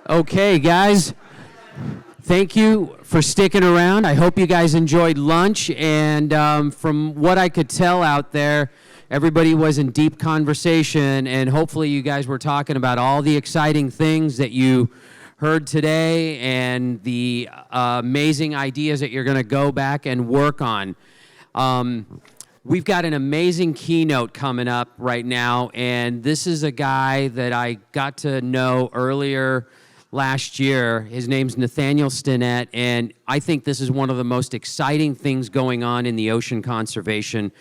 Okay, guys, thank you for sticking around. I hope you guys enjoyed lunch, and from what I could tell out there, everybody was in deep conversation, and hopefully you guys were talking about all the exciting things that you heard today and the amazing ideas that you're going to go back and work on. We've got an amazing keynote coming up right now, and this is a guy that I got to know earlier last year. His name's Nathaniel Stinnett, and I think this is one of the most exciting things going on in the ocean conservation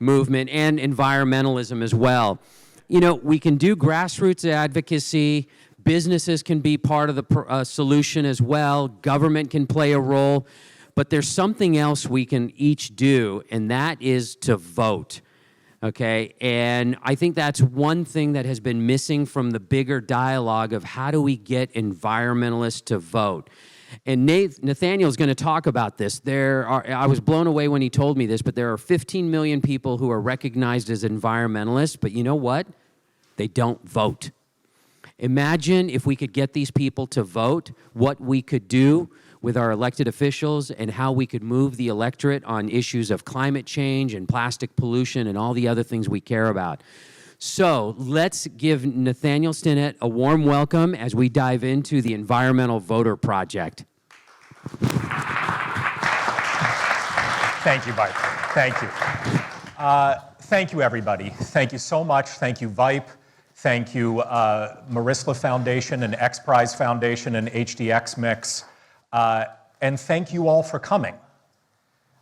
movement and environmentalism as well. You know, we can do grassroots advocacy, businesses can be part of the solution as well, government can play a role, but there's something else we can each do, and that is to vote. Okay, and I think that's one thing that has been missing from the bigger dialogue of how do we get environmentalists to vote. And Nathaniel's going to talk about this. I was blown away when he told me this, but there are 15 million people who are recognized as environmentalists, but you know what? They don't vote. Imagine if we could get these people to vote, what we could do with our elected officials and how we could move the electorate on issues of climate change and plastic pollution and all the other things we care about. So let's give Nathaniel Stinnett a warm welcome as we dive into the Environmental Voter Project. Thank you, Vipe. Thank you. Thank you, everybody. Thank you so much. Thank you, Vipe. Thank you, Marisla Foundation and XPRIZE Foundation and HDX Mix. And thank you all for coming.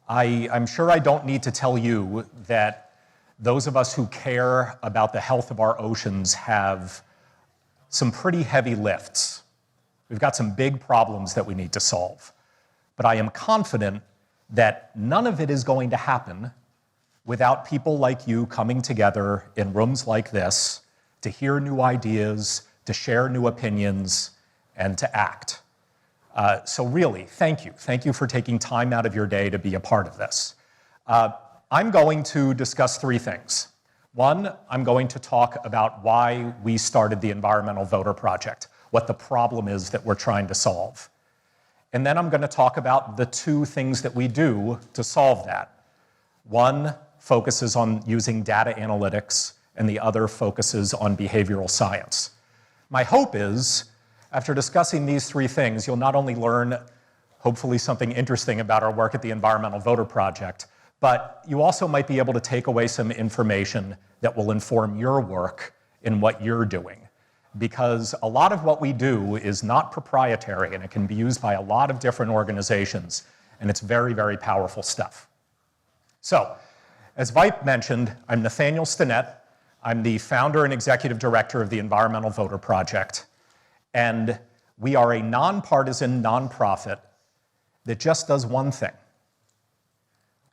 I'm sure I don't need to tell you that those of us who care about the health of our oceans have some pretty heavy lifts. We've got some big problems that we need to solve. But I am confident that none of it is going to happen without people like you coming together in rooms like this to hear new ideas, to share new opinions, and to act. So really, thank you. Thank you for taking time out of your day to be a part of this. I'm going to discuss three things. One, I'm going to talk about why we started the Environmental Voter Project, what the problem is that we're trying to solve. And then I'm going to talk about the two things that we do to solve that. One focuses on using data analytics, and the other focuses on behavioral science. My hope is, after discussing these three things, you'll not only learn, hopefully, something interesting about our work at the Environmental Voter Project, but you also might be able to take away some information that will inform your work in what you're doing. Because a lot of what we do is not proprietary, and it can be used by a lot of different organizations, and it's very, very powerful stuff. So, as Vipe mentioned, I'm Nathaniel Stinnett. I'm the founder and executive director of the Environmental Voter Project. And we are a nonpartisan nonprofit that just does one thing.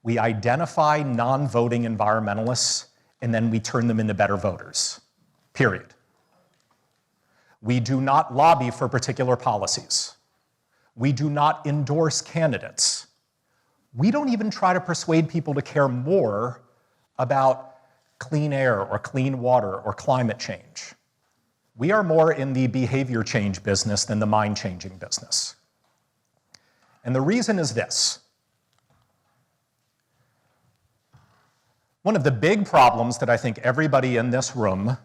We identify non-voting environmentalists, and then we turn them into better voters, period. We do not lobby for particular policies. We do not endorse candidates. We don't even try to persuade people to care more about clean air or clean water or climate change. We are more in the behavior change business than the mind-changing business. And the reason is this. One of the big problems that I think everybody in this room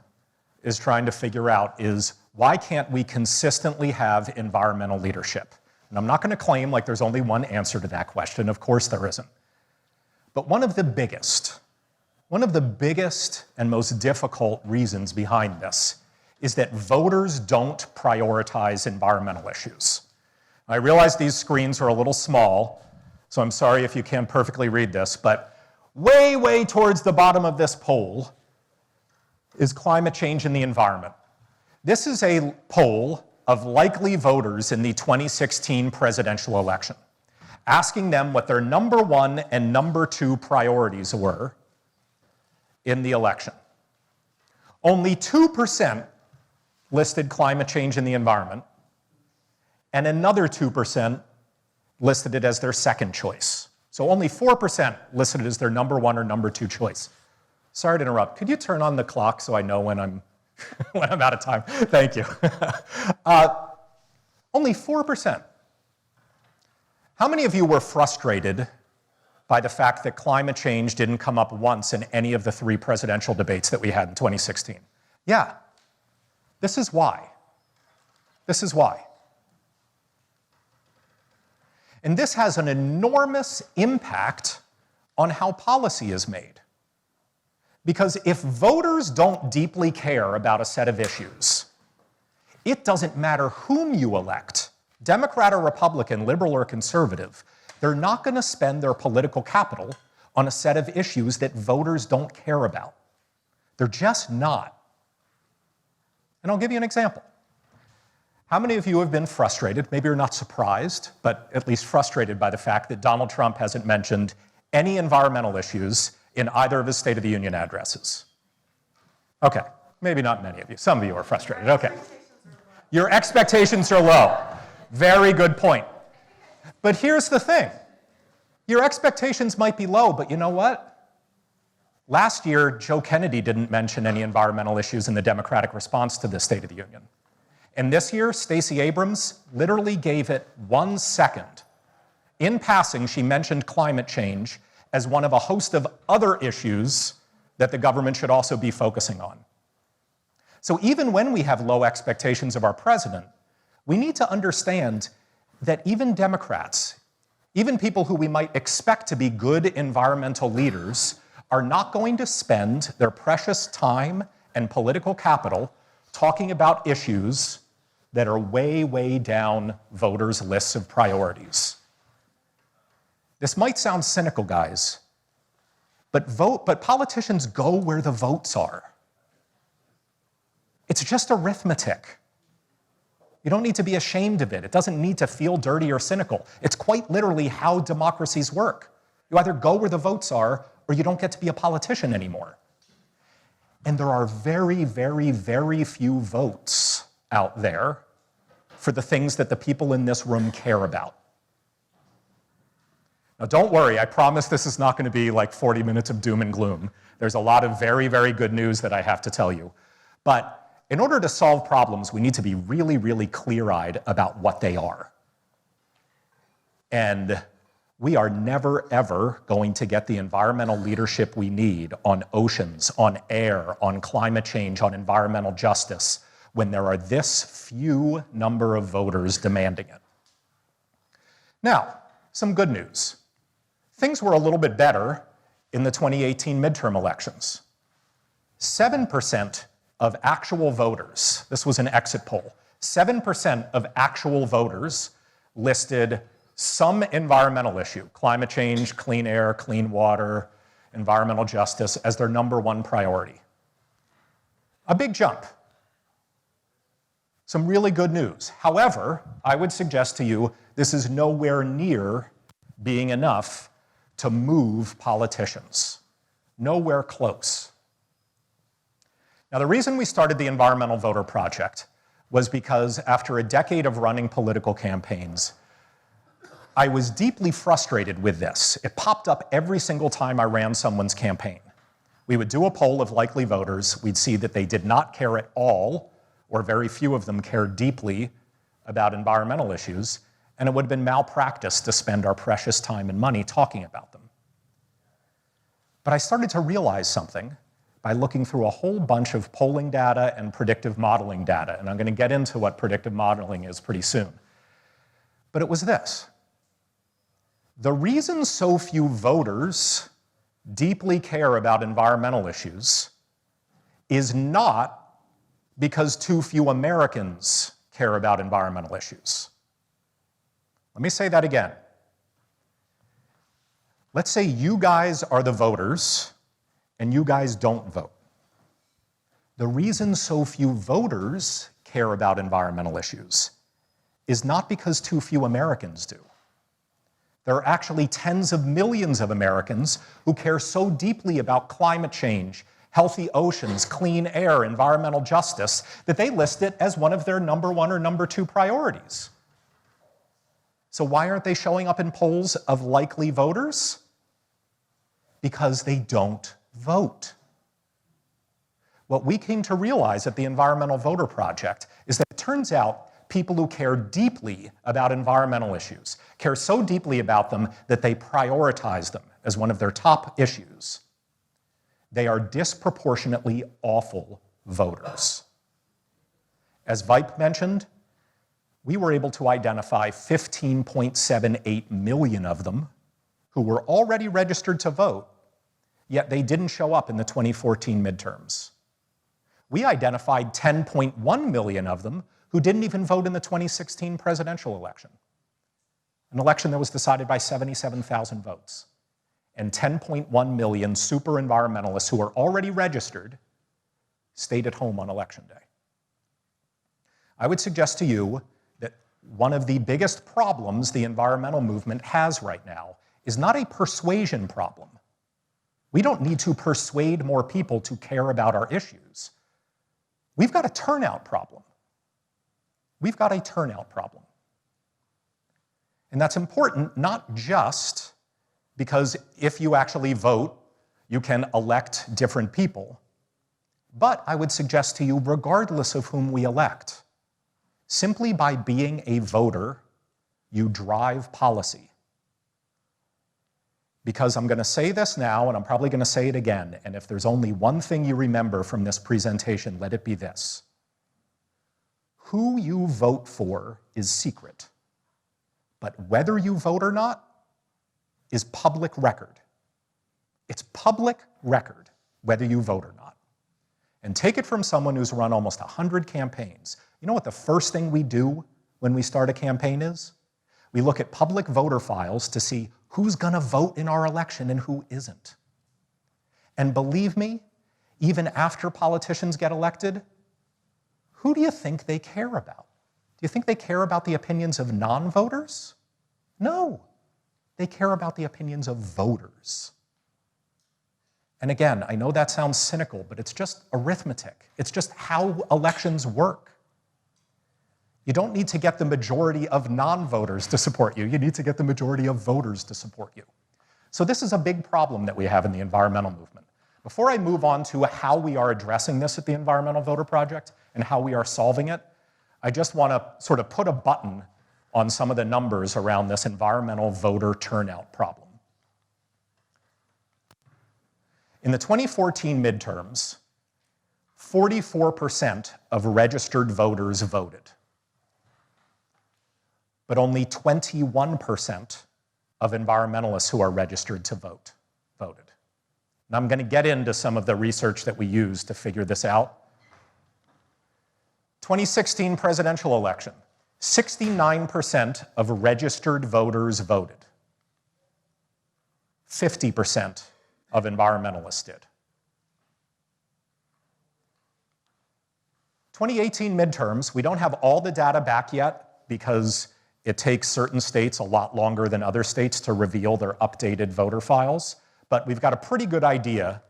is trying to figure out is why can't we consistently have environmental leadership? And I'm not going to claim like there's only one answer to that question. Of course there isn't. But one of the biggest and most difficult reasons behind this is that voters don't prioritize environmental issues. I realize these screens are a little small, so I'm sorry if you can't perfectly read this, but way, way towards the bottom of this poll is climate change and the environment. This is a poll of likely voters in the 2016 presidential election, asking them what their number one and number two priorities were in the election. Only 2% listed climate change and the environment, and another 2% listed it as their second choice. So only 4% listed it as their number one or number two choice. Sorry to interrupt. Could you turn on the clock so I know when I'm when I'm out of time? Thank you. Only 4%. How many of you were frustrated by the fact that climate change didn't come up once in any of the 3 presidential debates that we had in 2016? Yeah. This is why. This is why. And this has an enormous impact on how policy is made. Because if voters don't deeply care about a set of issues, it doesn't matter whom you elect, Democrat or Republican, liberal or conservative, they're not going to spend their political capital on a set of issues that voters don't care about. They're just not. And I'll give you an example. How many of you have been frustrated, maybe you're not surprised, but at least frustrated by the fact that Donald Trump hasn't mentioned any environmental issues in either of his State of the Union addresses? Okay, maybe not many of you. Some of you are frustrated. Okay. Your expectations are low. Very good point. But here's the thing. Your expectations might be low, but you know what? Last year, Joe Kennedy didn't mention any environmental issues in the Democratic response to the State of the Union. And this year, Stacey Abrams literally gave it 1 second. In passing, she mentioned climate change as one of a host of other issues that the government should also be focusing on. So even when we have low expectations of our president, we need to understand that even Democrats, even people who we might expect to be good environmental leaders, are not going to spend their precious time and political capital talking about issues that are way, way down voters' lists of priorities. This might sound cynical, guys, but politicians go where the votes are. It's just arithmetic. You don't need to be ashamed of it. It doesn't need to feel dirty or cynical. It's quite literally how democracies work. You either go where the votes are, or you don't get to be a politician anymore. And there are very, very, very few votes out there for the things that the people in this room care about. Now, don't worry, I promise this is not going to be like 40 minutes of doom and gloom. There's a lot of very, very good news that I have to tell you. But in order to solve problems, we need to be really, really clear-eyed about what they are. And we are never, ever going to get the environmental leadership we need on oceans, on air, on climate change, on environmental justice, when there are this few number of voters demanding it. Now, some good news. Things were a little bit better in the 2018 midterm elections. 7% of actual voters, this was an exit poll, 7% of actual voters listed some environmental issue, climate change, clean air, clean water, environmental justice, as their #1 priority. A big jump. Some really good news. However, I would suggest to you this is nowhere near being enough to move politicians. Nowhere close. Now, the reason we started the Environmental Voter Project was because after a decade of running political campaigns, I was deeply frustrated with this. It popped up every single time I ran someone's campaign. We would do a poll of likely voters. We'd see that they did not care at all, or very few of them cared deeply about environmental issues, and it would have been malpractice to spend our precious time and money talking about them. But I started to realize something by looking through a whole bunch of polling data and predictive modeling data, and I'm going to get into what predictive modeling is pretty soon. But it was this. The reason so few voters deeply care about environmental issues is not because too few Americans care about environmental issues. Let me say that again. Let's say you guys are the voters and you guys don't vote. The reason so few voters care about environmental issues is not because too few Americans do. There are actually tens of millions of Americans who care so deeply about climate change, healthy oceans, clean air, environmental justice, that they list it as one of their #1 or #2 priorities. So why aren't they showing up in polls of likely voters? Because they don't vote. What we came to realize at the Environmental Voter Project is that it turns out people who care deeply about environmental issues, care so deeply about them that they prioritize them as one of their top issues, they are disproportionately awful voters. As Vipe mentioned, we were able to identify 15.78 million of them who were already registered to vote, yet they didn't show up in the 2014 midterms. We identified 10.1 million of them who didn't even vote in the 2016 presidential election, an election that was decided by 77,000 votes. And 10.1 million super environmentalists who are already registered stayed at home on election day. I would suggest to you that one of the biggest problems the environmental movement has right now is not a persuasion problem. We don't need to persuade more people to care about our issues. We've got a turnout problem. We've got a turnout problem. And that's important not just because if you actually vote, you can elect different people, but I would suggest to you, regardless of whom we elect, simply by being a voter, you drive policy. Because I'm going to say this now, and I'm probably going to say it again, and if there's only one thing you remember from this presentation, let it be this. Who you vote for is secret, but whether you vote or not is public record. It's public record whether you vote or not. And take it from someone who's run almost 100 campaigns. You know what the first thing we do when we start a campaign is? We look at public voter files to see who's going to vote in our election and who isn't. And believe me, even after politicians get elected, who do you think they care about? Do you think they care about the opinions of non-voters? No. They care about the opinions of voters. And again, I know that sounds cynical, but it's just arithmetic. It's just how elections work. You don't need to get the majority of non-voters to support you. You need to get the majority of voters to support you. So this is a big problem that we have in the environmental movement. Before I move on to how we are addressing this at the Environmental Voter Project and how we are solving it, I just want to sort of put a button on some of the numbers around this environmental voter turnout problem. In the 2014 midterms, 44% of registered voters voted, but only 21% of environmentalists who are registered to vote voted. And I'm going to get into some of the research that we used to figure this out. 2016 presidential election, 69% of registered voters voted. 50% of environmentalists did. 2018 midterms, we don't have all the data back yet because it takes certain states a lot longer than other states to reveal their updated voter files, but we've got a pretty good idea.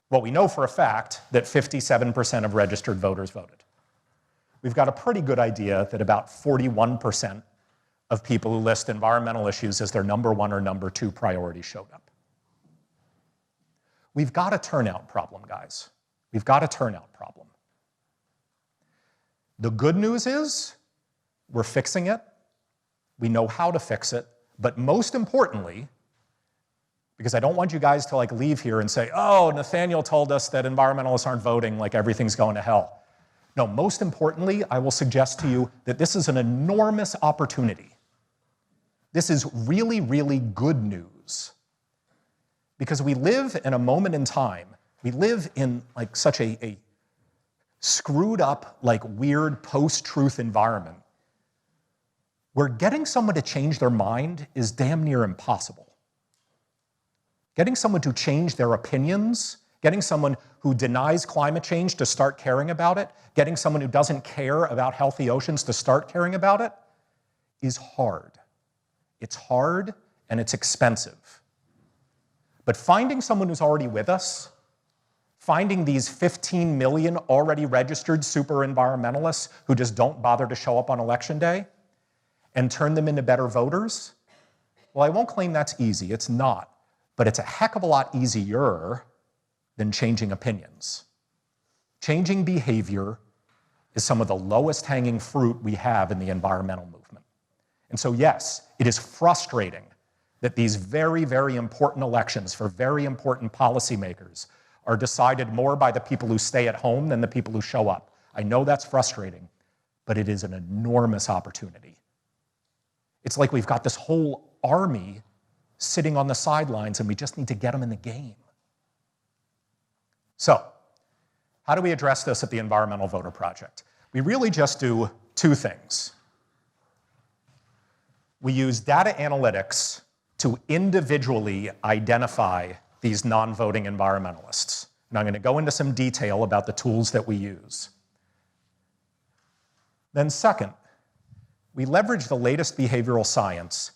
Well, we know for a fact that 57% of registered voters voted. We've got a pretty good idea that about 41% of people who list environmental issues as their number one or number two priority showed up. We've got a turnout problem, guys. We've got a turnout problem. The good news is we're fixing it. We know how to fix it. But most importantly, because I don't want you guys to leave here and say, oh, Nathaniel told us that environmentalists aren't voting, everything's going to hell. No, most importantly, I will suggest to you that this is an enormous opportunity. This is really, really good news. Because we live in a moment in time, we live in such a screwed up, weird post-truth environment where getting someone to change their mind is damn near impossible. Getting someone to change their opinions, getting someone who denies climate change to start caring about it, getting someone who doesn't care about healthy oceans to start caring about it is hard. It's hard and it's expensive. But finding someone who's already with us, finding these 15 million already registered super environmentalists who just don't bother to show up on election day and turn them into better voters, well, I won't claim that's easy. It's not. But it's a heck of a lot easier than changing opinions. Changing behavior is some of the lowest hanging fruit we have in the environmental movement. And so yes, it is frustrating that these very, very important elections for very important policymakers are decided more by the people who stay at home than the people who show up. I know that's frustrating, but it is an enormous opportunity. It's like we've got this whole army sitting on the sidelines and we just need to get them in the game. So, how do we address this at the Environmental Voter Project? We really just do two things. We use data analytics to individually identify these non-voting environmentalists. And I'm going to go into some detail about the tools that we use. Then second, we leverage the latest behavioral science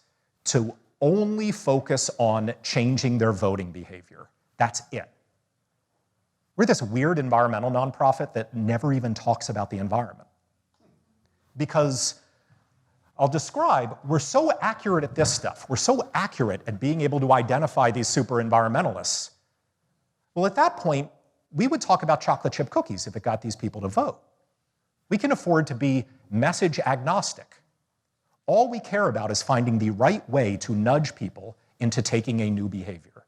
to only focus on changing their voting behavior. That's it. We're this weird environmental nonprofit that never even talks about the environment. Because I'll describe, we're so accurate at this stuff. We're so accurate at being able to identify these super environmentalists. Well, at that point, we would talk about chocolate chip cookies if it got these people to vote. We can afford to be message agnostic. All we care about is finding the right way to nudge people into taking a new behavior.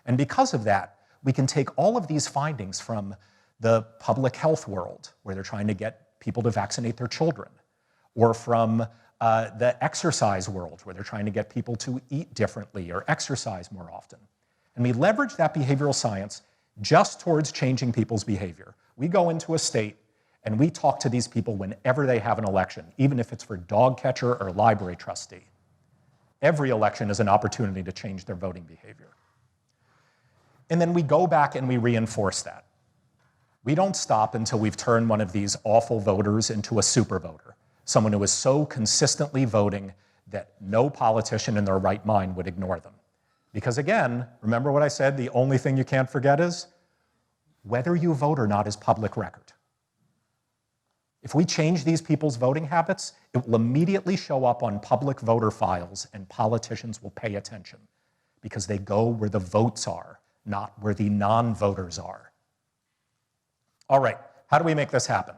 And because of that, we can take all of these findings from the public health world, where they're trying to get people to vaccinate their children, or from the exercise world, where they're trying to get people to eat differently or exercise more often. And we leverage that behavioral science just towards changing people's behavior. We go into a state and we talk to these people whenever they have an election, even if it's for dog catcher or library trustee. Every election is an opportunity to change their voting behavior. And then we go back and we reinforce that. We don't stop until we've turned one of these awful voters into a super voter, someone who is so consistently voting that no politician in their right mind would ignore them. Because again, remember what I said, the only thing you can't forget is whether you vote or not is public record. If we change these people's voting habits, it will immediately show up on public voter files and politicians will pay attention because they go where the votes are, not where the non-voters are. All right, how do we make this happen?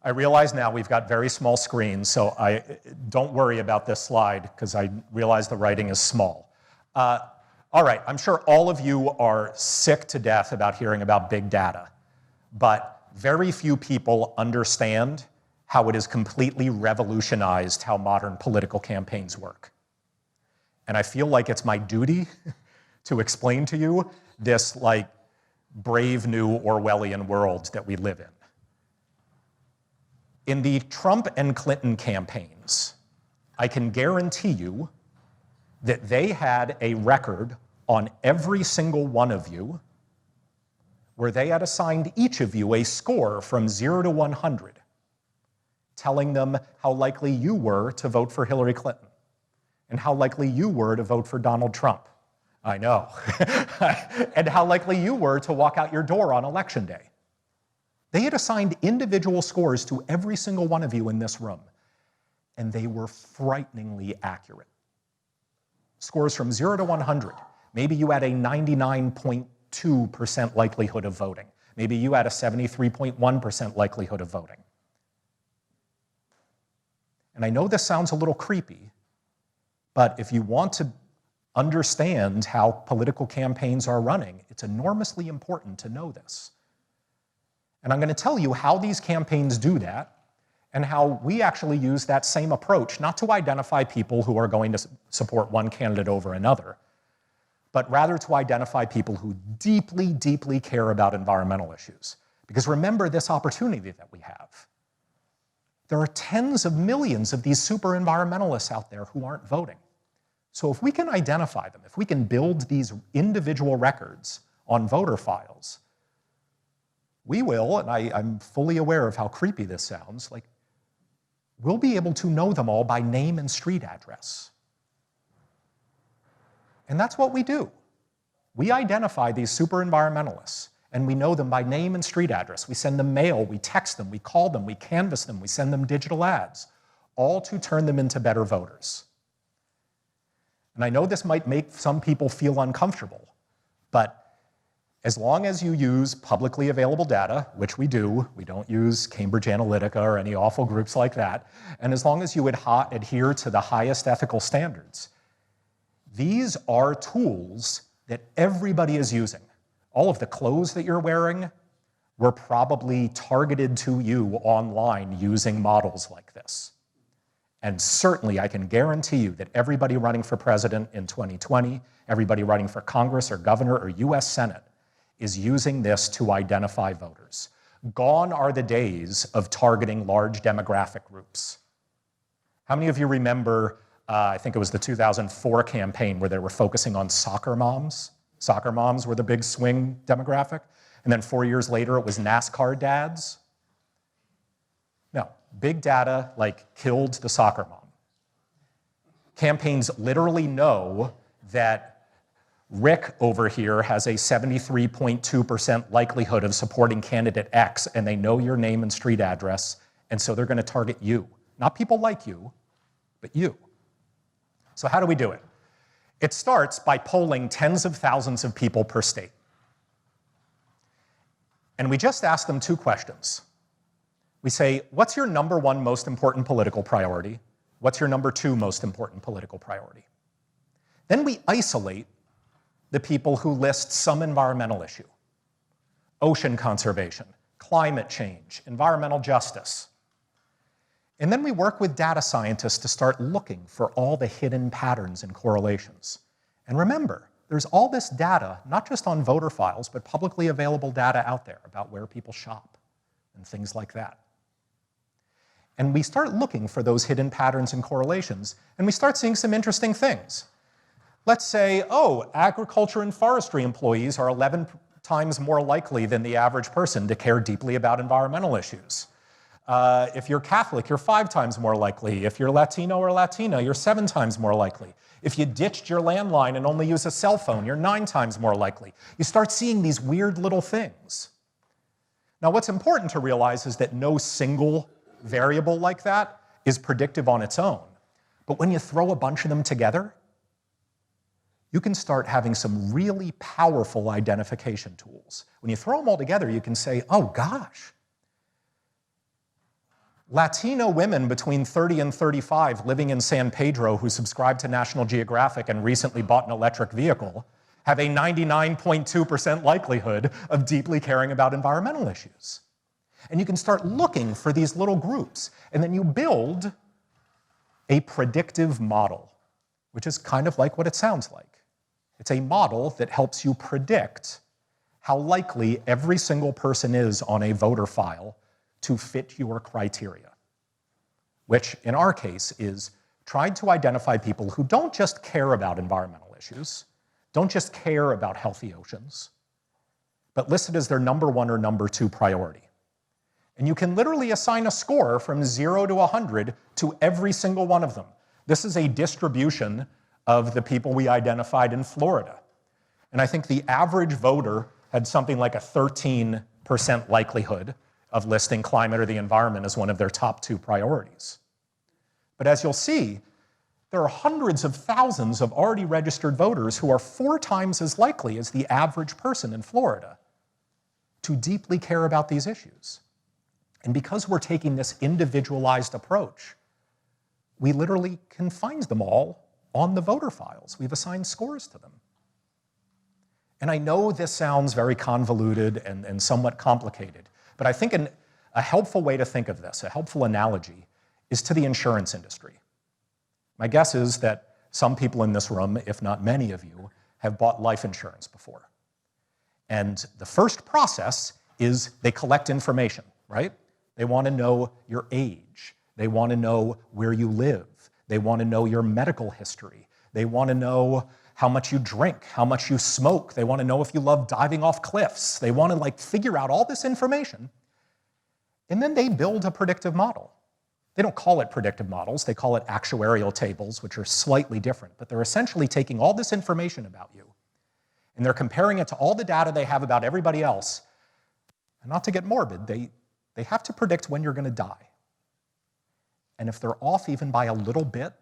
I realize now we've got very small screens, so don't worry about this slide because I realize the writing is small. All right, I'm sure all of you are sick to death about hearing about big data, but very few people understand how it has completely revolutionized how modern political campaigns work. And I feel like it's my duty to explain to you this like brave new Orwellian world that we live in. In the Trump and Clinton campaigns, I can guarantee you that they had a record on every single one of you where they had assigned each of you a score from 0 to 100, telling them how likely you were to vote for Hillary Clinton and how likely you were to vote for Donald Trump. I know. And how likely you were to walk out your door on Election Day. They had assigned individual scores to every single one of you in this room, and they were frighteningly accurate. Scores from 0 to 100. Maybe you had a 99.2% likelihood of voting. Maybe you had a 73.1% likelihood of voting. And I know this sounds a little creepy, but if you want to understand how political campaigns are running, it's enormously important to know this. And I'm going to tell you how these campaigns do that and how we actually use that same approach, not to identify people who are going to support one candidate over another, but rather to identify people who deeply, deeply care about environmental issues. Because remember this opportunity that we have. There are tens of millions of these super environmentalists out there who aren't voting. So if we can identify them, if we can build these individual records on voter files, we will, and I'm fully aware of how creepy this sounds, like, we'll be able to know them all by name and street address. And that's what we do. We identify these super environmentalists, and we know them by name and street address. We send them mail, we text them, we call them, we canvass them, we send them digital ads, all to turn them into better voters. And I know this might make some people feel uncomfortable, but As long as you use publicly available data, which we do, we don't use Cambridge Analytica or any awful groups like that, and as long as you adhere to the highest ethical standards, these are tools that everybody is using. All of the clothes that you're wearing were probably targeted to you online using models like this. And certainly I can guarantee you that everybody running for president in 2020, everybody running for Congress or governor or US Senate is using this to identify voters. Gone are the days of targeting large demographic groups. How many of you remember, I think it was the 2004 campaign where they were focusing on soccer moms? Soccer moms were the big swing demographic. And then 4 years later, it was NASCAR dads. No, big data killed the soccer mom. Campaigns literally know that Rick over here has a 73.2% likelihood of supporting candidate X, and they know your name and street address, and so they're going to target you. Not people like you, but you. So how do we do it? It starts by polling tens of thousands of people per state. And we just ask them two questions. We say, what's your number one most important political priority? What's your number two most important political priority? Then we isolate the people who list some environmental issue: ocean conservation, climate change, environmental justice. And then we work with data scientists to start looking for all the hidden patterns and correlations. And remember, there's all this data, not just on voter files, but publicly available data out there about where people shop and things like that. And we start looking for those hidden patterns and correlations, and we start seeing some interesting things. Let's say, oh, agriculture and forestry employees are 11 times more likely than the average person to care deeply about environmental issues. If you're Catholic, you're 5 times more likely. If you're Latino or Latina, you're 7 times more likely. If you ditched your landline and only use a cell phone, you're 9 times more likely. You start seeing these weird little things. Now, what's important to realize is that no single variable like that is predictive on its own. But when you throw a bunch of them together, you can start having some really powerful identification tools. When you throw them all together, you can say, oh gosh, Latino women between 30 and 35 living in San Pedro who subscribe to National Geographic and recently bought an electric vehicle have a 99.2% likelihood of deeply caring about environmental issues. And you can start looking for these little groups, and then you build a predictive model, which is kind of like what it sounds like. It's a model that helps you predict how likely every single person is on a voter file to fit your criteria, which in our case is trying to identify people who don't just care about environmental issues, don't just care about healthy oceans, but list it as their number one or number two priority. And you can literally assign a score from 0 to 100 to every single one of them. This is a distribution of the people we identified in Florida. And I think the average voter had something like a 13% likelihood of listing climate or the environment as one of their top 2 priorities. But as you'll see, there are hundreds of thousands of already registered voters who are 4 times as likely as the average person in Florida to deeply care about these issues. And because we're taking this individualized approach, we literally can find them all on the voter files. We've assigned scores to them. And I know this sounds very convoluted and somewhat complicated, but I think a helpful way to think of this, a helpful analogy, is to the insurance industry. My guess is that some people in this room, if not many of you, have bought life insurance before. And the first process is they collect information, right? They want to know your age. They want to know where you live. They want to know your medical history. They want to know how much you drink, how much you smoke. They want to know if you love diving off cliffs. They want to figure out all this information. And then they build a predictive model. They don't call it predictive models. They call it actuarial tables, which are slightly different. But they're essentially taking all this information about you, and they're comparing it to all the data they have about everybody else. And not to get morbid, they have to predict when you're going to die. And if they're off even by a little bit,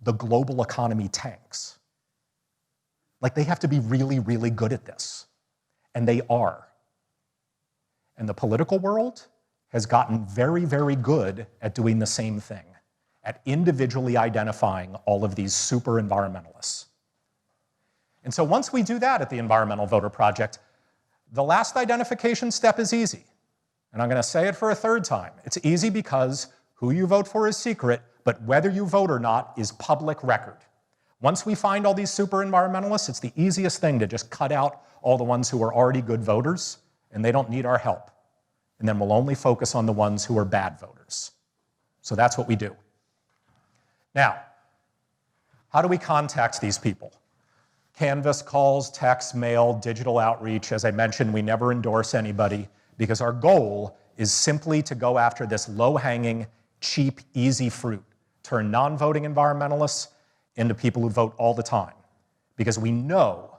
the global economy tanks. They have to be really, really good at this. And they are. And the political world has gotten very, very good at doing the same thing, at individually identifying all of these super environmentalists. And so once we do that at the Environmental Voter Project, the last identification step is easy. And I'm going to say it for a third time. It's easy because who you vote for is secret, but whether you vote or not is public record. Once we find all these super environmentalists, it's the easiest thing to just cut out all the ones who are already good voters, and they don't need our help. And then we'll only focus on the ones who are bad voters. So that's what we do. Now, how do we contact these people? Canvas, calls, text, mail, digital outreach. As I mentioned, we never endorse anybody because our goal is simply to go after this low-hanging, cheap, easy fruit. Turn non-voting environmentalists into people who vote all the time. Because we know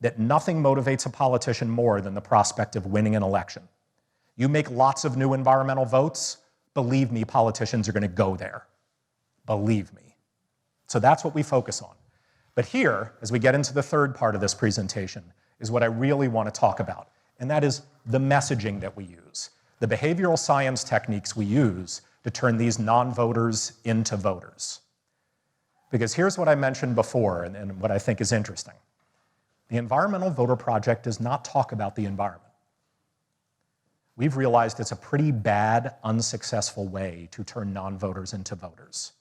that nothing motivates a politician more than the prospect of winning an election. You make lots of new environmental votes, believe me, politicians are going to go there. Believe me. So that's what we focus on. But here, as we get into the third part of this presentation, is what I really want to talk about, and that is the messaging that we use, the behavioral science techniques we use to turn these non-voters into voters. Because here's what I mentioned before, and what I think is interesting. The Environmental Voter Project does not talk about the environment. We've realized it's a pretty bad, unsuccessful way to turn non-voters into voters.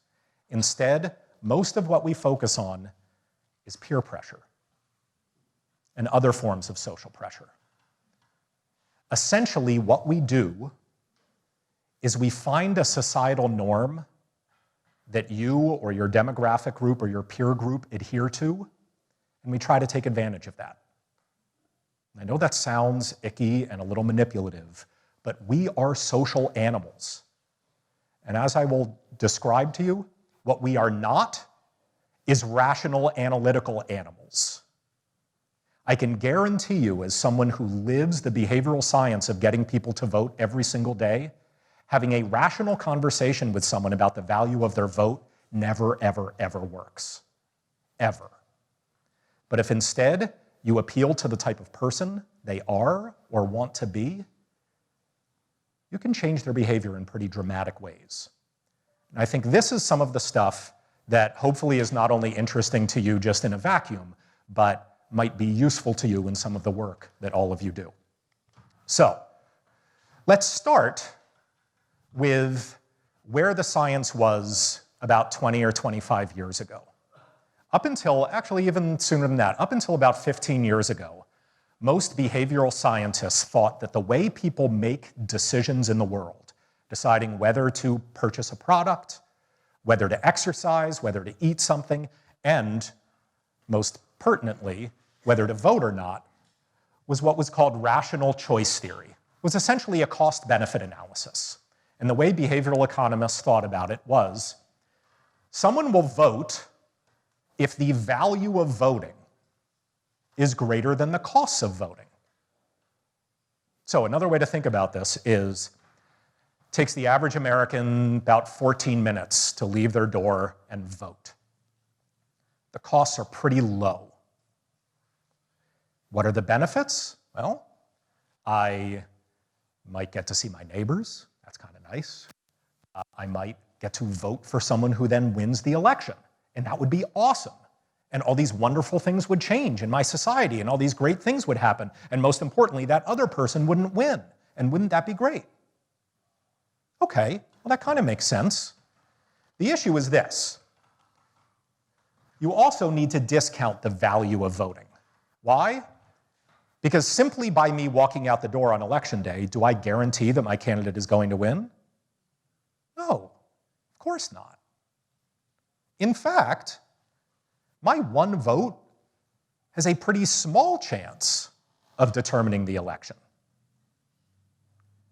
Instead, most of what we focus on is peer pressure and other forms of social pressure. Essentially, what we do is we find a societal norm that you or your demographic group or your peer group adhere to, and we try to take advantage of that. I know that sounds icky and a little manipulative, but we are social animals. And as I will describe to you, what we are not is rational, analytical animals. I can guarantee you, as someone who lives the behavioral science of getting people to vote every single day, having a rational conversation with someone about the value of their vote never, ever, ever works. Ever. But if instead you appeal to the type of person they are or want to be, you can change their behavior in pretty dramatic ways. And I think this is some of the stuff that hopefully is not only interesting to you just in a vacuum, but might be useful to you in some of the work that all of you do. So, let's start with where the science was about 20 or 25 years ago. Up until, actually even sooner than that, up until about 15 years ago, most behavioral scientists thought that the way people make decisions in the world, deciding whether to purchase a product, whether to exercise, whether to eat something, and most pertinently, whether to vote or not, was what was called rational choice theory. It was essentially a cost-benefit analysis. And the way behavioral economists thought about it was, someone will vote if the value of voting is greater than the costs of voting. So another way to think about this is, it takes the average American about 14 minutes to leave their door and vote. The costs are pretty low. What are the benefits? Well, I might get to see my neighbors. That's kind of nice. I might get to vote for someone who then wins the election, and that would be awesome. And all these wonderful things would change in my society, and all these great things would happen. And most importantly, that other person wouldn't win. And wouldn't that be great? Okay, well, that kind of makes sense. The issue is this. You also need to discount the value of voting. Why? Because simply by me walking out the door on election day, do I guarantee that my candidate is going to win? No, of course not. In fact, my one vote has a pretty small chance of determining the election.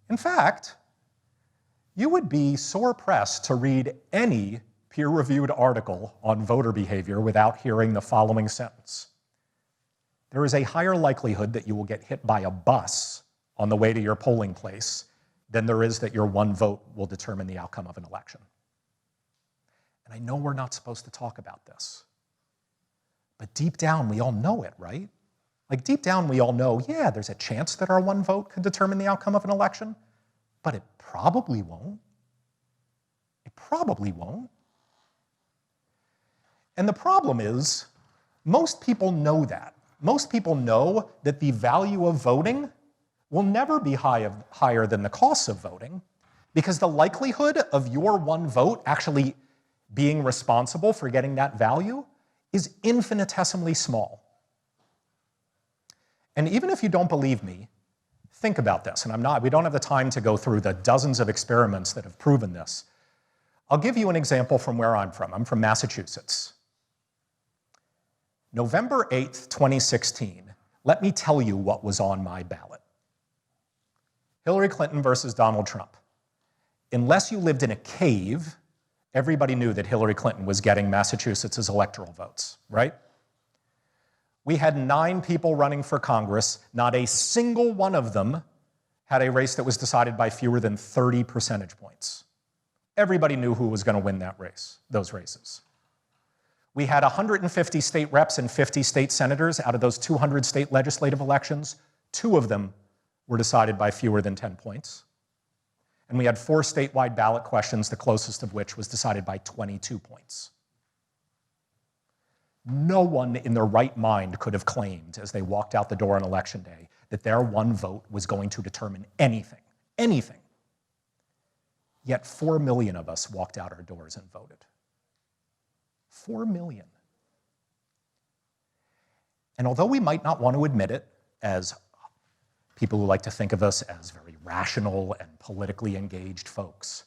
In fact, you would be sore-pressed to read any peer-reviewed article on voter behavior without hearing the following sentence. There is a higher likelihood that you will get hit by a bus on the way to your polling place than there is that your one vote will determine the outcome of an election. And I know we're not supposed to talk about this, but deep down we all know it, right? Like deep down, we all know, yeah, there's a chance that our one vote could determine the outcome of an election, but it probably won't. It probably won't. And the problem is, most people know that. Most people know that the value of voting will never be higher than the costs of voting, because the likelihood of your one vote actually being responsible for getting that value is infinitesimally small. And even if you don't believe me, think about this. And we don't have the time to go through the dozens of experiments that have proven this. I'll give you an example from where I'm from. I'm from Massachusetts. November 8th, 2016, let me tell you what was on my ballot. Hillary Clinton versus Donald Trump. Unless you lived in a cave, everybody knew that Hillary Clinton was getting Massachusetts' electoral votes, right? We had 9 people running for Congress. Not a single one of them had a race that was decided by fewer than 30 percentage points. Everybody knew who was going to win that race, those races. We had 150 state reps and 50 state senators. Out of those 200 state legislative elections, 2 of them were decided by fewer than 10 points. And we had 4 statewide ballot questions, the closest of which was decided by 22 points. No one in their right mind could have claimed, as they walked out the door on election day, that their one vote was going to determine anything, anything. Yet 4 million of us walked out our doors and voted. 4 million. And although we might not want to admit it, as people who like to think of us as very rational and politically engaged folks,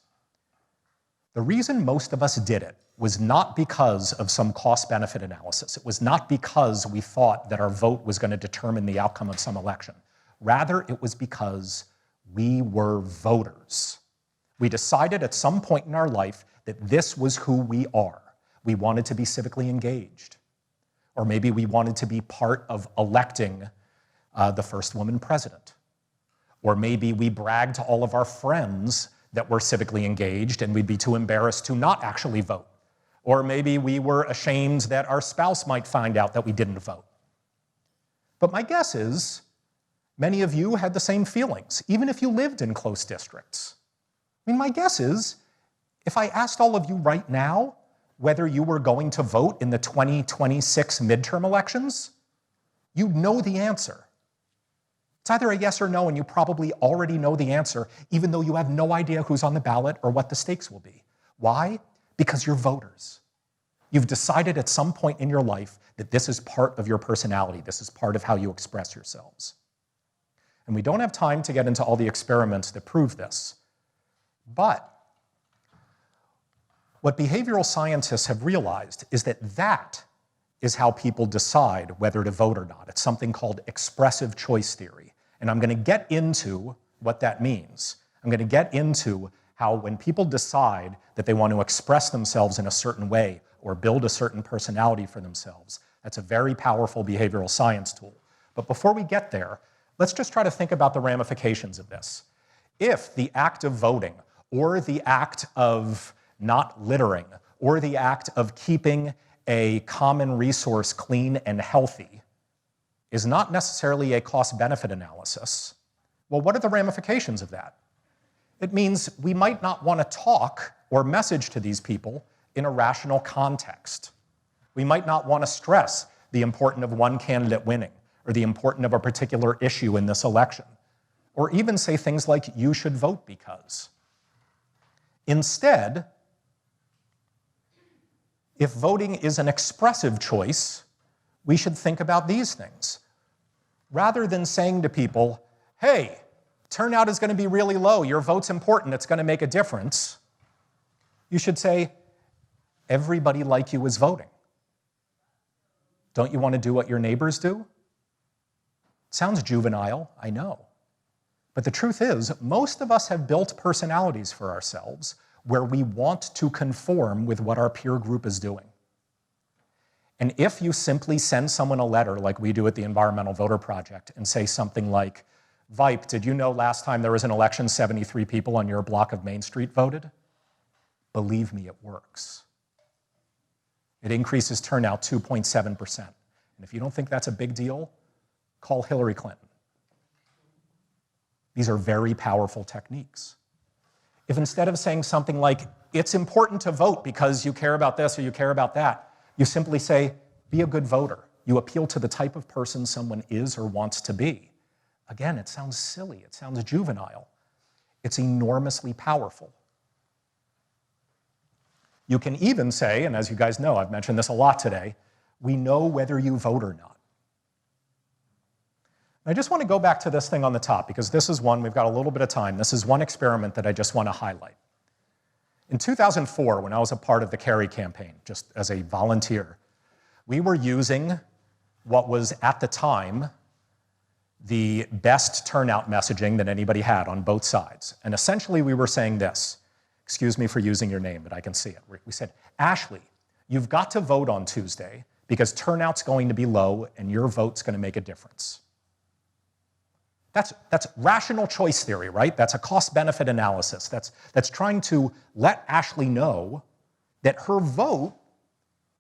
the reason most of us did it was not because of some cost-benefit analysis. It was not because we thought that our vote was going to determine the outcome of some election. Rather, it was because we were voters. We decided at some point in our life that this was who we are. We wanted to be civically engaged. Or maybe we wanted to be part of electing the first woman president. Or maybe we bragged to all of our friends that we're civically engaged and we'd be too embarrassed to not actually vote. Or maybe we were ashamed that our spouse might find out that we didn't vote. But my guess is many of you had the same feelings, even if you lived in close districts. I mean, my guess is if I asked all of you right now whether you were going to vote in the 2026 midterm elections, you'd know the answer. It's either a yes or no, and you probably already know the answer, even though you have no idea who's on the ballot or what the stakes will be. Why? Because you're voters. You've decided at some point in your life that this is part of your personality, this is part of how you express yourselves. And we don't have time to get into all the experiments that prove this, but what behavioral scientists have realized is that that is how people decide whether to vote or not. It's something called expressive choice theory. And I'm going to get into what that means. I'm going to get into how when people decide that they want to express themselves in a certain way or build a certain personality for themselves, that's a very powerful behavioral science tool. But before we get there, let's just try to think about the ramifications of this. If the act of voting or the act of not littering or the act of keeping a common resource clean and healthy is not necessarily a cost-benefit analysis, well, what are the ramifications of that? It means we might not want to talk or message to these people in a rational context. We might not want to stress the importance of one candidate winning or the importance of a particular issue in this election, or even say things like, you should vote because. Instead, if voting is an expressive choice, we should think about these things. Rather than saying to people, hey, turnout is going to be really low, your vote's important, it's going to make a difference, you should say, everybody like you is voting. Don't you want to do what your neighbors do? Sounds juvenile, I know. But the truth is, most of us have built personalities for ourselves where we want to conform with what our peer group is doing. And if you simply send someone a letter like we do at the Environmental Voter Project and say something like, Vipe, did you know last time there was an election 73 people on your block of Main Street voted? Believe me, it works. It increases turnout 2.7%. And if you don't think that's a big deal, call Hillary Clinton. These are very powerful techniques. If instead of saying something like, it's important to vote because you care about this or you care about that, you simply say, be a good voter. You appeal to the type of person someone is or wants to be. Again, it sounds silly, it sounds juvenile. It's enormously powerful. You can even say, and as you guys know, I've mentioned this a lot today, we know whether you vote or not. I just want to go back to this thing on the top, because this is one, we've got a little bit of time. This is one experiment that I just want to highlight. In 2004, when I was a part of the Kerry campaign, just as a volunteer, we were using what was at the time the best turnout messaging that anybody had on both sides. And essentially we were saying this, excuse me for using your name, but I can see it. We said, Ashley, you've got to vote on Tuesday because turnout's going to be low and your vote's going to make a difference. That's rational choice theory, right? That's a cost-benefit analysis. That's trying to let Ashley know that her vote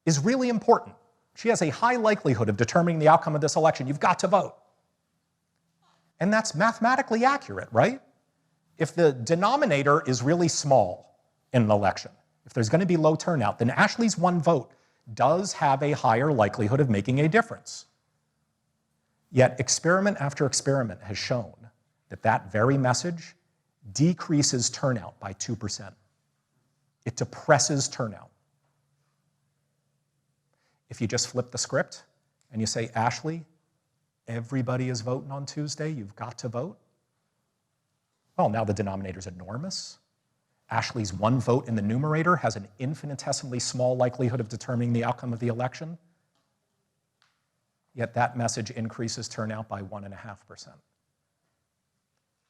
is really important. She has a high likelihood of determining the outcome of this election. You've got to vote. And that's mathematically accurate, right? If the denominator is really small in an election, if there's going to be low turnout, then Ashley's one vote does have a higher likelihood of making a difference. Yet experiment after experiment has shown that that very message decreases turnout by 2%. It depresses turnout. If you just flip the script and you say, Ashley, everybody is voting on Tuesday, you've got to vote. Well, now the denominator's enormous. Ashley's one vote in the numerator has an infinitesimally small likelihood of determining the outcome of the election. Yet that message increases turnout by 1.5%.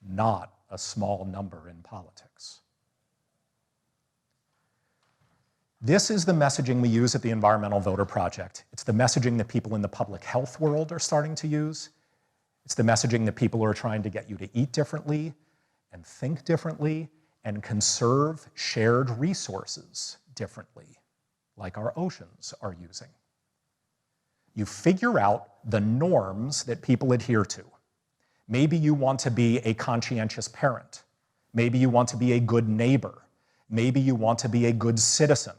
Not a small number in politics. This is the messaging we use at the Environmental Voter Project. It's the messaging that people in the public health world are starting to use. It's the messaging that people who are trying to get you to eat differently and think differently and conserve shared resources differently, like our oceans are using. You figure out the norms that people adhere to. Maybe you want to be a conscientious parent. Maybe you want to be a good neighbor. Maybe you want to be a good citizen.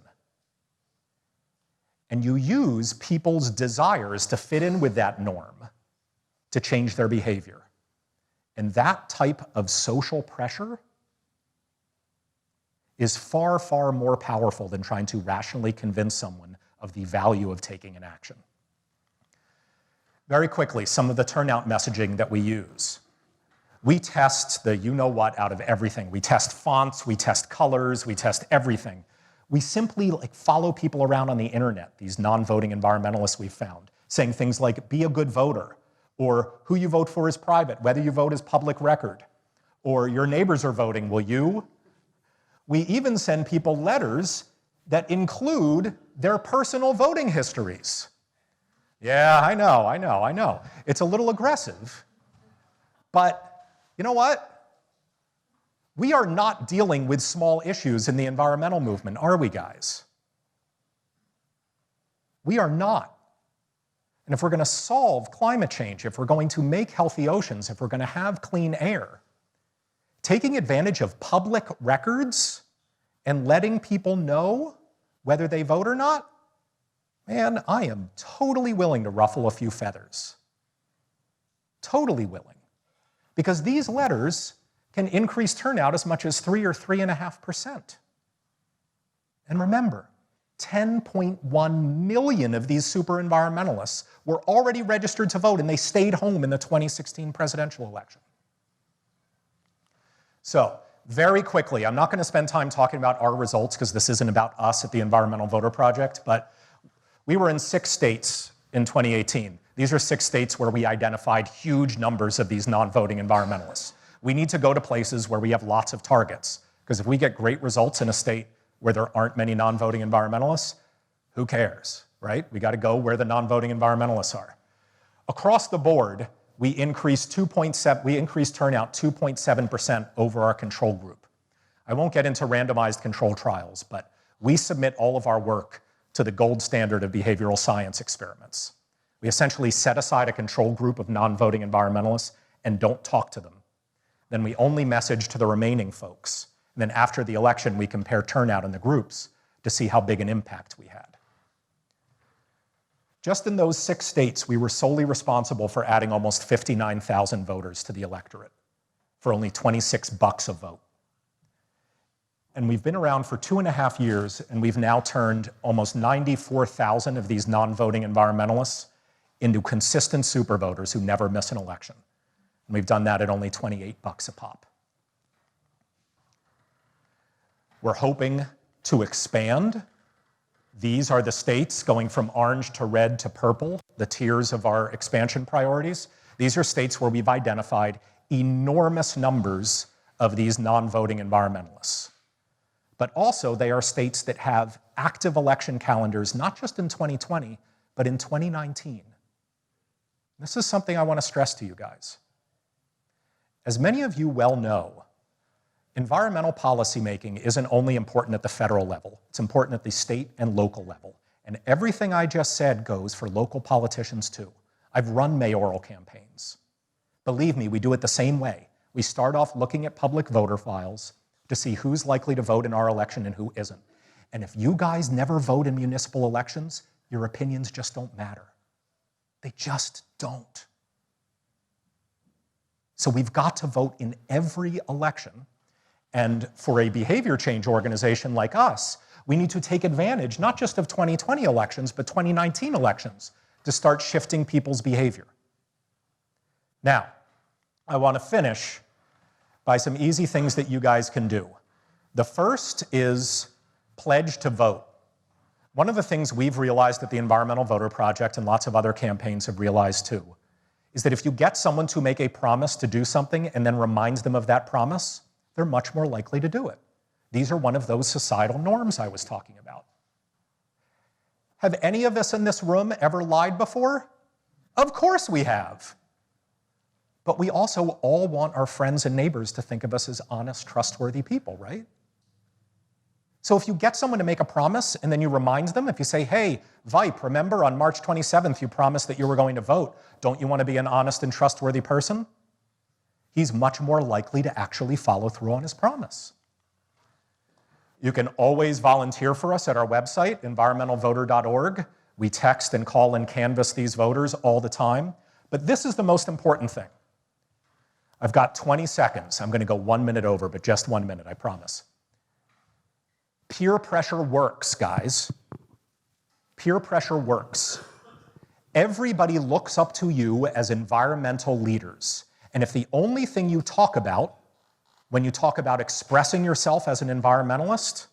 And you use people's desires to fit in with that norm to change their behavior. And that type of social pressure is far, far more powerful than trying to rationally convince someone of the value of taking an action. Very quickly, some of the turnout messaging that we use. We test the you-know-what out of everything. We test fonts, we test colors, we test everything. We simply follow people around on the internet, these non-voting environmentalists we've found, saying things like, be a good voter, or who you vote for is private, whether you vote is public record, or your neighbors are voting, will you? We even send people letters that include their personal voting histories. Yeah, I know. It's a little aggressive, but you know what? We are not dealing with small issues in the environmental movement, are we, guys? We are not. And if we're going to solve climate change, if we're going to make healthy oceans, if we're going to have clean air, taking advantage of public records and letting people know whether they vote or not, man, I am totally willing to ruffle a few feathers. Totally willing. Because these letters can increase turnout as much as 3 or 3.5%. And remember, 10.1 million of these super environmentalists were already registered to vote and they stayed home in the 2016 presidential election. So, very quickly, I'm not going to spend time talking about our results because this isn't about us at the Environmental Voter Project, but we were in 6 states in 2018. These are 6 states where we identified huge numbers of these non-voting environmentalists. We need to go to places where we have lots of targets, because if we get great results in a state where there aren't many non-voting environmentalists, who cares, right? We got to go where the non-voting environmentalists are. Across the board, we increased turnout 2.7% over our control group. I won't get into randomized control trials, but we submit all of our work to the gold standard of behavioral science experiments. We essentially set aside a control group of non-voting environmentalists and don't talk to them. Then we only message to the remaining folks. And then after the election, we compare turnout in the groups to see how big an impact we had. Just in those 6 states, we were solely responsible for adding almost 59,000 voters to the electorate for only $26 a vote. And we've been around for 2.5 years, and we've now turned almost 94,000 of these non-voting environmentalists into consistent super voters who never miss an election. And we've done that at only $28 a pop. We're hoping to expand. These are the states going from orange to red to purple, the tiers of our expansion priorities. These are states where we've identified enormous numbers of these non-voting environmentalists. But also they are states that have active election calendars, not just in 2020, but in 2019. This is something I want to stress to you guys. As many of you well know, environmental policymaking isn't only important at the federal level, it's important at the state and local level. And everything I just said goes for local politicians too. I've run mayoral campaigns. Believe me, we do it the same way. We start off looking at public voter files to see who's likely to vote in our election and who isn't. And if you guys never vote in municipal elections, your opinions just don't matter. They just don't. So we've got to vote in every election. And for a behavior change organization like us, we need to take advantage not just of 2020 elections, but 2019 elections to start shifting people's behavior. Now, I want to finish by some easy things that you guys can do. The first is pledge to vote. One of the things we've realized at the Environmental Voter Project, and lots of other campaigns have realized too, is that if you get someone to make a promise to do something and then reminds them of that promise, they're much more likely to do it. These are one of those societal norms I was talking about. Have any of us in this room ever lied before? Of course we have. But we also all want our friends and neighbors to think of us as honest, trustworthy people, right? So if you get someone to make a promise and then you remind them, if you say, hey, Vipe, remember on March 27th you promised that you were going to vote. Don't you want to be an honest and trustworthy person? He's much more likely to actually follow through on his promise. You can always volunteer for us at our website, environmentalvoter.org. We text and call and canvass these voters all the time. But this is the most important thing. I've got 20 seconds. I'm going to go 1 minute over, but just 1 minute, I promise. Peer pressure works, guys. Peer pressure works. Everybody looks up to you as environmental leaders. And if the only thing you talk about when you talk about expressing yourself as an environmentalist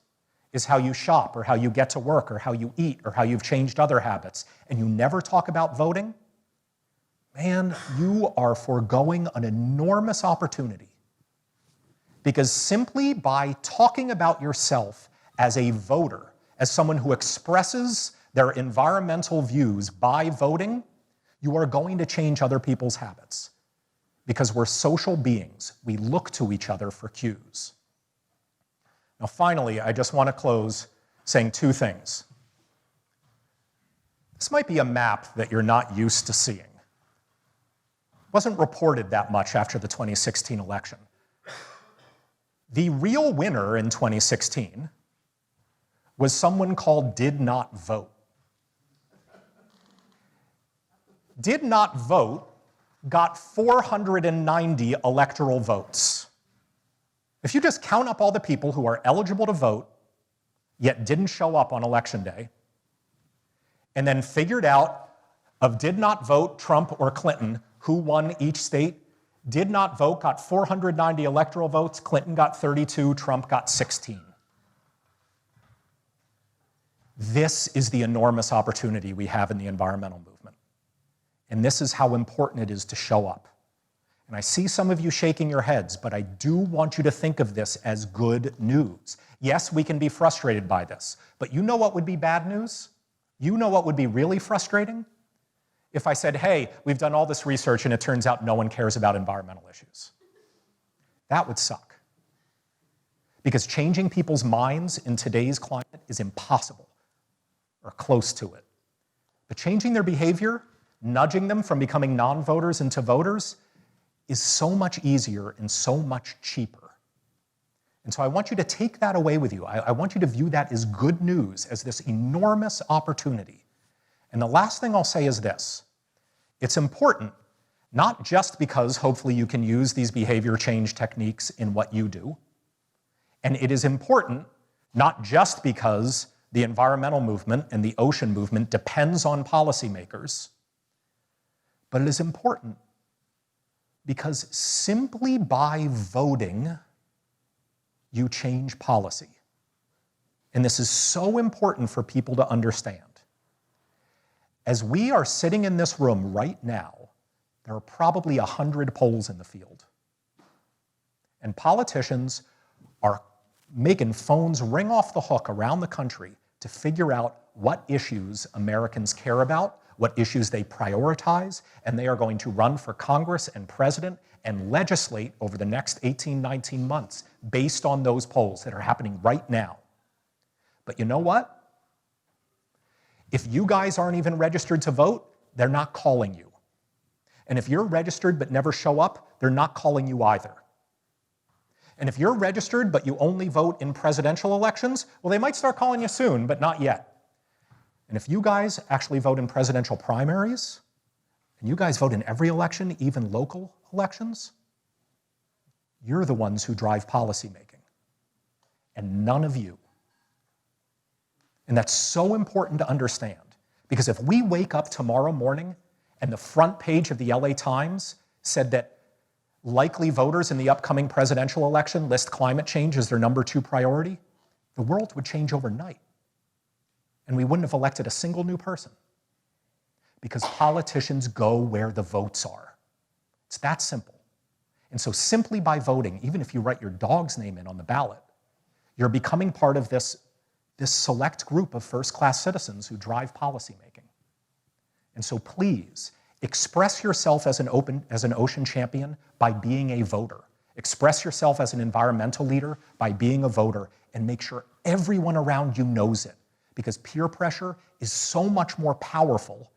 is how you shop or how you get to work or how you eat or how you've changed other habits, and you never talk about voting, man, you are foregoing an enormous opportunity. Because simply by talking about yourself as a voter, as someone who expresses their environmental views by voting, you are going to change other people's habits. Because we're social beings, we look to each other for cues. Now finally, I just want to close saying 2 things. This might be a map that you're not used to seeing. It wasn't reported that much after the 2016 election. The real winner in 2016 was someone called Did Not Vote. Did Not Vote got 490 electoral votes. If you just count up all the people who are eligible to vote, yet didn't show up on election day, and then figured out of did not vote, Trump or Clinton, who won each state, did not vote got 490 electoral votes, Clinton got 32, Trump got 16. This is the enormous opportunity we have in the environmental movement. And this is how important it is to show up. And I see some of you shaking your heads, but I do want you to think of this as good news. Yes, we can be frustrated by this, but you know what would be bad news? You know what would be really frustrating? If I said, hey, we've done all this research and it turns out no one cares about environmental issues. That would suck. Because changing people's minds in today's climate is impossible, or close to it. But changing their behavior, nudging them from becoming non-voters into voters, is so much easier and so much cheaper. And so I want you to take that away with you. I want you to view that as good news, as this enormous opportunity. And the last thing I'll say is this. It's important, not just because hopefully you can use these behavior change techniques in what you do, and it is important not just because the environmental movement and the ocean movement depends on policymakers, but it is important because simply by voting, you change policy. And this is so important for people to understand. As we are sitting in this room right now, there are probably 100 polls in the field. And politicians are making phones ring off the hook around the country to figure out what issues Americans care about, what issues they prioritize, and they are going to run for Congress and president and legislate over the next 18, 19 months based on those polls that are happening right now. But you know what? If you guys aren't even registered to vote, they're not calling you. And if you're registered but never show up, they're not calling you either. And if you're registered but you only vote in presidential elections, well, they might start calling you soon, but not yet. And if you guys actually vote in presidential primaries, and you guys vote in every election, even local elections, you're the ones who drive policymaking, and none of you. And that's so important to understand, because if we wake up tomorrow morning and the front page of the LA Times said that likely voters in the upcoming presidential election list climate change as their #2 priority, the world would change overnight. And we wouldn't have elected a single new person. Because politicians go where the votes are. It's that simple. And so simply by voting, even if you write your dog's name in on the ballot, you're becoming part of this select group of first-class citizens who drive policymaking. And so please, express yourself as an ocean champion by being a voter. Express yourself as an environmental leader by being a voter, and make sure everyone around you knows it. Because peer pressure is so much more powerful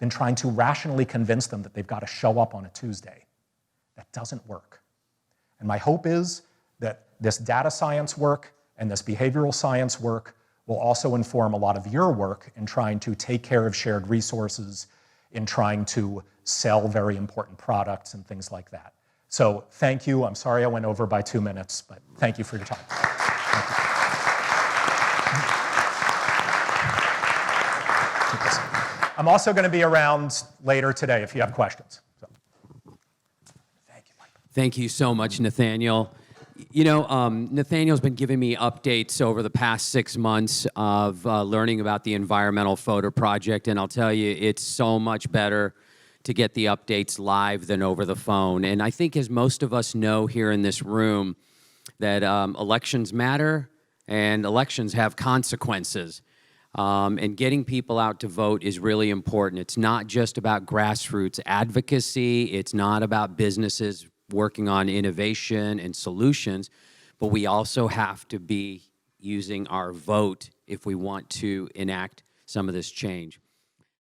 than trying to rationally convince them that they've got to show up on a Tuesday. That doesn't work. And my hope is that this data science work and this behavioral science work will also inform a lot of your work in trying to take care of shared resources, in trying to sell very important products and things like that. So thank you. I'm sorry I went over by 2 minutes, but thank you for your time. Thank you. I'm also going to be around later today if you have questions. So. Thank you, Mike. Thank you so much, Nathaniel. You know, Nathaniel's been giving me updates over the past 6 months of learning about the Environmental Photo Project, and I'll tell you, it's so much better to get the updates live than over the phone. And I think, as most of us know here in this room, that elections matter and elections have consequences. And getting people out to vote is really important. It's not just about grassroots advocacy. It's not about businesses working on innovation and solutions, but we also have to be using our vote if we want to enact some of this change.